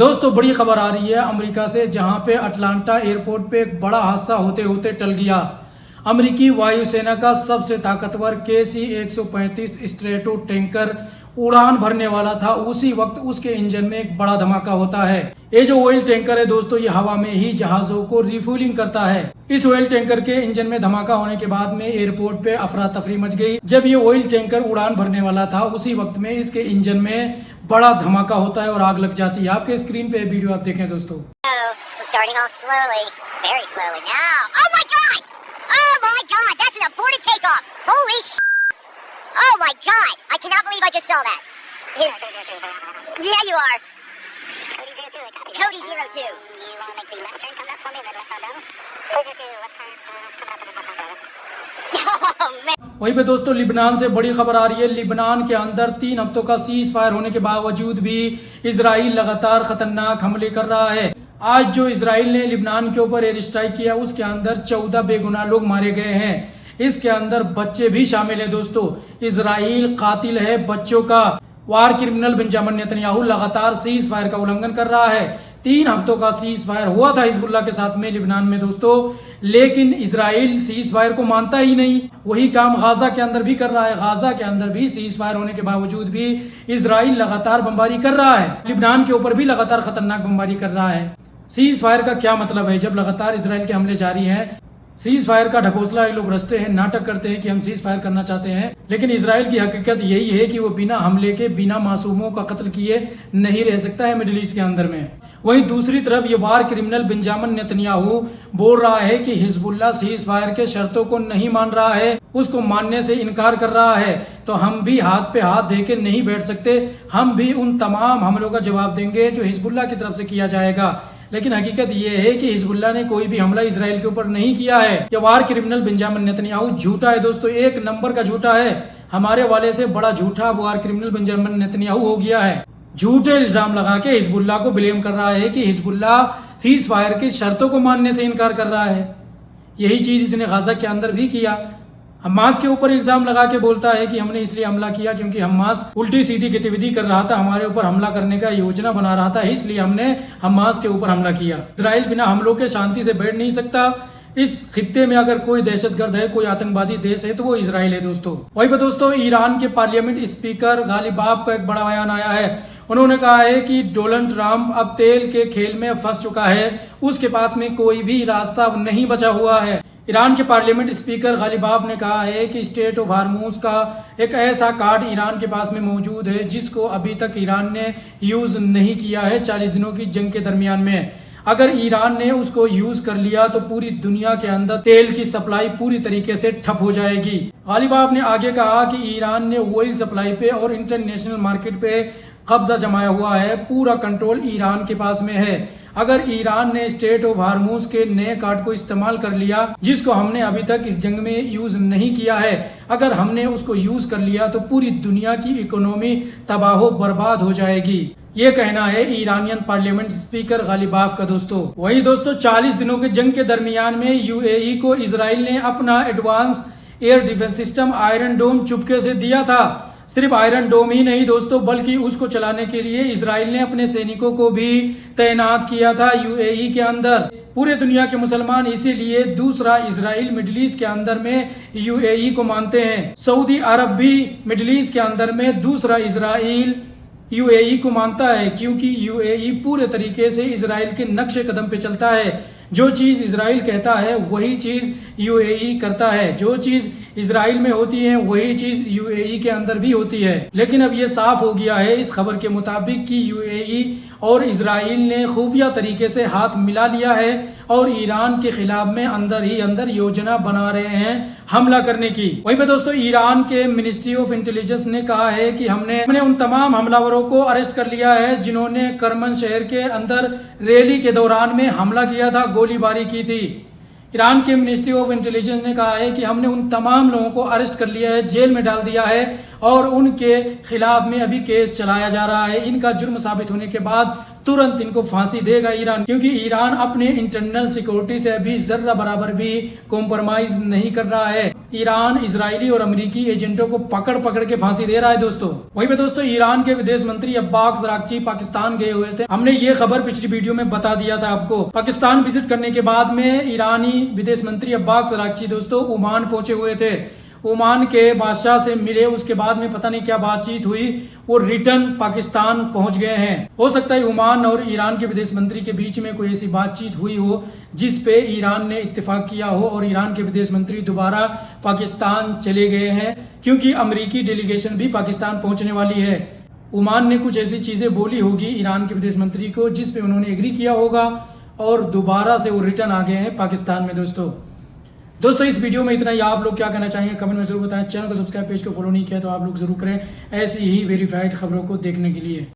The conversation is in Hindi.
दोस्तों बड़ी खबर आ रही है अमेरिका से, जहां पे अटलांटा एयरपोर्ट पे एक बड़ा हादसा होते होते टल गया। अमेरिकी वायुसेना का सबसे ताकतवर KC-135 स्ट्रेटो टैंकर उड़ान भरने वाला था। उसी वक्त उसके इंजन में एक बड़ा धमाका होता है। ये जो ऑयल टैंकर है दोस्तों, ये हवा में ही जहाजों को रिफ्यूलिंग करता है। इस ऑयल टैंकर के इंजन में धमाका होने के बाद में एयरपोर्ट पे अफरा तफरी मच गई। जब ये ऑयल टैंकर उड़ान भरने वाला था, उसी वक्त में इसके इंजन में बड़ा धमाका होता है और आग लग जाती है। आपके स्क्रीन पे वीडियो आप देखें दोस्तों। Starting off slowly, very slowly now. Oh my god! Oh my god! That's an aborted takeoff! Holy sh! Oh my god! I cannot believe I just saw that. Yeah, you are. Cody 02. You want to make the left turn come up for me, then left on down? Oh man. वहीं पे दोस्तों लिबनान से बड़ी खबर आ रही है। लिबनान के अंदर 3 हफ्तों का सीज फायर होने के बावजूद भी इजराइल लगातार खतरनाक हमले कर रहा है। आज जो इजराइल ने लिबनान के ऊपर एयर स्ट्राइक किया, उसके अंदर 14 बेगुनाह लोग मारे गए हैं। इसके अंदर बच्चे भी शामिल है दोस्तों। इजराइल कातिल है बच्चों का। वार क्रिमिनल बेंजामिन नेतन्याहू लगातार सीज फायर का उल्लंघन कर रहा है। 3 हफ्तों का सीज फायर हुआ था हिजबुल्लाह के साथ में लिबनान में दोस्तों, लेकिन इजराइल सीज फायर को मानता ही नहीं। वही काम गाजा के अंदर भी कर रहा है। गाजा के अंदर भी सीज फायर होने के बावजूद भी इजराइल लगातार बमबारी कर रहा है। लिबनान के ऊपर भी लगातार खतरनाक बमबारी कर रहा है। सीज फायर का क्या मतलब है जब लगातार इजराइल के हमले जारी हैं? सीज फायर का ढकोसला ये लोग रचते हैं, नाटक करते हैं कि हम सीज फायर करना चाहते हैं, लेकिन इजराइल की हकीकत यही है कि वो बिना हमले के, बिना मासूमों का कत्ल किए नहीं रह सकता है मिडिल ईस्ट के अंदर में। वहीं दूसरी तरफ ये वार क्रिमिनल बेंजामिन नेतन्याहू बोल रहा है कि हिजबुल्लाह सीज फायर के शर्तों को नहीं मान रहा है, उसको मानने से इनकार कर रहा है। तो हम भी हाथ पे हाथ दे के नहीं बैठ सकते, हम भी उन तमाम हमलों का जवाब देंगे जो हिजबुल्लाह की तरफ से किया जाएगा। लेकिन हकीकत यह है कि हिजबुल्लाह ने कोई भी हमला इजराइल के ऊपर नहीं किया है। ये वार क्रिमिनल बेंजामिन नेतन्याहू झूठा है दोस्तों, 1 नंबर का झूठा है। हमारे वाले से बड़ा झूठा वार क्रिमिनल बेंजामिन नेतन्याहू हो गया है। झूठे इल्जाम लगा के हिजबुल्लाह को ब्लेम कर रहा है कि हिजबुल्लाह सीज फायर की शर्तों को मानने से इनकार कर रहा है। यही चीज इसने गाजा के अंदर भी किया। हमास के ऊपर इल्जाम लगा के बोलता है कि हमने इसलिए हमला किया क्योंकि हमास उल्टी सीधी गतिविधि कर रहा था, हमारे ऊपर हमला करने का योजना बना रहा था, इसलिए हमने हमास के ऊपर हमला किया। इजराइल बिना हमलों के शांति से बैठ नहीं सकता। इस खित्ते में अगर कोई दहशतगर्द है, कोई आतंकवादी देश है, तो वो इजराइल है दोस्तों। वही पे दोस्तों ईरान के पार्लियामेंट स्पीकर गालिबाफ का एक बड़ा बयान आया है। उन्होंने कहा है कि डोनाल्ड ट्रंप अब तेल के खेल में फंस चुका है, उसके पास में कोई भी रास्ता नहीं बचा हुआ है। ईरान के पार्लियामेंट स्पीकर गालिबाफ ने कहा है कि स्टेट ऑफ हार्मूज का एक ऐसा कार्ड ईरान के पास में मौजूद है जिसको अभी तक ईरान ने यूज नहीं किया है 40 दिनों की जंग के दरमियान में। अगर ईरान ने उसको यूज कर लिया तो पूरी दुनिया के अंदर तेल की सप्लाई पूरी तरीके से ठप हो जाएगी। गालिबाफ ने आगे कहा कि ईरान ने ऑयल सप्लाई पे और इंटरनेशनल मार्केट पे कब्जा जमाया हुआ है, पूरा कंट्रोल ईरान के पास में है। अगर ईरान ने स्टेट ऑफ हार्मूज के नए कार्ड को इस्तेमाल कर लिया, जिसको हमने अभी तक इस जंग में यूज नहीं किया है, अगर हमने उसको यूज कर लिया तो पूरी दुनिया की इकोनॉमी तबाह बर्बाद हो जाएगी। ये कहना है ईरानियन पार्लियामेंट स्पीकर गालिबाफ का दोस्तों। वही दोस्तों 40 दिनों के जंग के दरमियान में UAE को इजराइल ने अपना advance air defence system Iron Dome चुपके से दिया था। सिर्फ आयरन डोम ही नहीं दोस्तों, बल्कि उसको चलाने के लिए इजराइल ने अपने सैनिकों को भी तैनात किया था UAE के अंदर। पूरे दुनिया के मुसलमान इसीलिए दूसरा इजराइल मिडिल ईस्ट के अंदर में UAE को मानते हैं। सऊदी अरब भी मिडिल ईस्ट के अंदर में दूसरा इजराइल UAE को मानता है, क्योंकि UAE पूरे तरीके से इजराइल के नक्शे कदम पे चलता है। जो चीज इजराइल कहता है वही चीज UAE करता है। जो चीज इजराइल में होती है वही चीज UAE के अंदर भी होती है। लेकिन अब ये साफ हो गया है इस खबर के मुताबिक कि UAE और इजराइल ने खुफिया तरीके से हाथ मिला लिया है और ईरान के खिलाफ में अंदर ही अंदर योजना बना रहे हैं हमला करने की। वहीं पे दोस्तों ईरान के मिनिस्ट्री ऑफ इंटेलिजेंस ने कहा है कि हमने उन तमाम हमलावरों को अरेस्ट कर लिया है जिन्होंने करमन शहर के अंदर रैली के दौरान में हमला किया था, गोलीबारी की थी। ईरान के मिनिस्ट्री ऑफ इंटेलिजेंस ने कहा है कि हमने उन तमाम लोगों को अरेस्ट कर लिया है, जेल में डाल दिया है और उनके खिलाफ में अभी केस चलाया जा रहा है। इनका जुर्म साबित होने के बाद तुरंत इनको फांसी देगा ईरान, क्योंकि ईरान अपने इंटरनल सिक्योरिटी से अभी जर्रा बराबर भी कॉम्प्रोमाइज नहीं कर रहा है। ईरान इजरायली और अमेरिकी एजेंटों को पकड़ पकड़ के फांसी दे रहा है दोस्तों। वहीं पे दोस्तों ईरान के विदेश मंत्री अब्बास अरागची पाकिस्तान गए हुए थे। हमने ये खबर पिछली वीडियो में बता दिया था आपको। पाकिस्तान विजिट करने के बाद में ईरानी विदेश मंत्री अब्बास अरागची दोस्तों ओमान पहुंचे हुए थे। ओमान के बादशाह से मिले, उसके बाद में पता नहीं क्या बातचीत हुई, वो रिटर्न पाकिस्तान पहुंच गए हैं। हो सकता है ओमान और ईरान के विदेश मंत्री के बीच में कोई ऐसी बातचीत हुई हो जिस पे ईरान ने इत्तेफाक किया हो और ईरान के विदेश मंत्री दोबारा पाकिस्तान चले गए हैं, क्योंकि अमेरिकी डेलीगेशन भी पाकिस्तान पहुंचने वाली है। ओमान ने कुछ ऐसी चीजें बोली होगी ईरान के विदेश मंत्री को जिस पे उन्होंने एग्री किया होगा और दोबारा से वो रिटर्न आ गए हैं पाकिस्तान में। दोस्तों इस वीडियो में इतना ही। आप लोग क्या कहना चाहेंगे कमेंट में जरूर बताएं। चैनल को सब्सक्राइब, पेज को फॉलो नहीं किया तो आप लोग जरूर करें ऐसी ही वेरीफाइड खबरों को देखने के लिए।